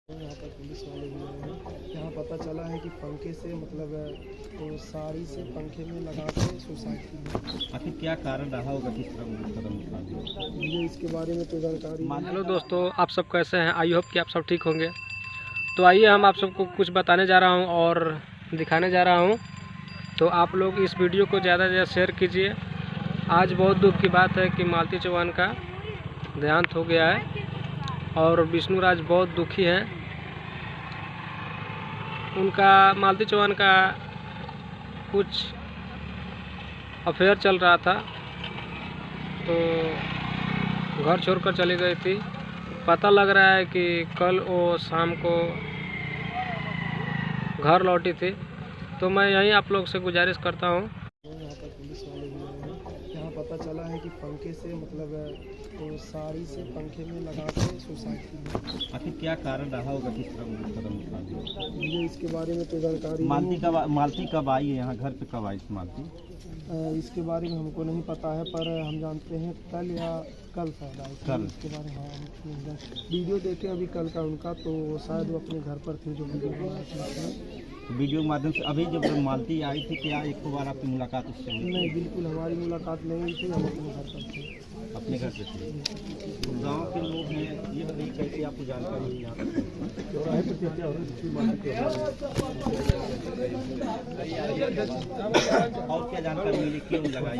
यहाँ पर पुलिस वाले भी आए हैं। यहाँ पता चला है कि पंखे से मतलब तो साड़ी से पंखे में लगा के सुसाइड की। आखिर क्या कारण रहा होगा किस तरह उन्होंने कदम उठा दिया? मुझे इसके बारे में तो जानकारी नहीं। हेलो दोस्तों, आप सब कैसे हैं? आई होप कि आप सब ठीक होंगे। तो आइए हम आप सबको कुछ बताने जा रहा हूं और दिखाने जा रहा हूं, तो आप लोग इस वीडियो को ज़्यादा से ज़्यादा शेयर कीजिए। आज बहुत दुख की बात है कि मालती चौहान का देहांत हो गया है और विष्णु राज बहुत दुखी हैं। उनका मालती चौहान का कुछ अफेयर चल रहा था, तो घर छोड़कर चली गई थी। पता लग रहा है कि कल वो शाम को घर लौटी थी। तो मैं यहीं आप लोग से गुजारिश करता हूँ। यहाँ पर पुलिस वाले भी आए हैं। यहाँ पता चला है कि पंखे से मतलब तो साड़ी से पंखे में लगा के सुसाइड की। आखिर क्या कारण रहा होगा किस तरह उन्होंने कदम उठा दिया? मुझे इसके बारे में तो जानकारी मालती कब आई है यहाँ घर पे? कब आई मालती? इसके बारे में हमको नहीं पता है, पर हम जानते हैं कल या कल शायद आए थे। कल इसके बारे में हाँ वीडियो देखे अभी कल का उनका, तो शायद वो अपने घर पर थे जो वीडियो बनाए थे। वीडियो के माध्यम से अभी जब मालती आई थी क्या एक बार आपकी मुलाकात उससे हुई? नहीं, बिल्कुल हमारी मुलाकात नहीं हुई थी। हम अपने घर पर थे। अपने घर पे थे। तो गाँव के लोग हैं, ये बताइए कैसे आपको जानकारी हुई यहाँ और क्या जानकारी मिली, क्यों लगाई?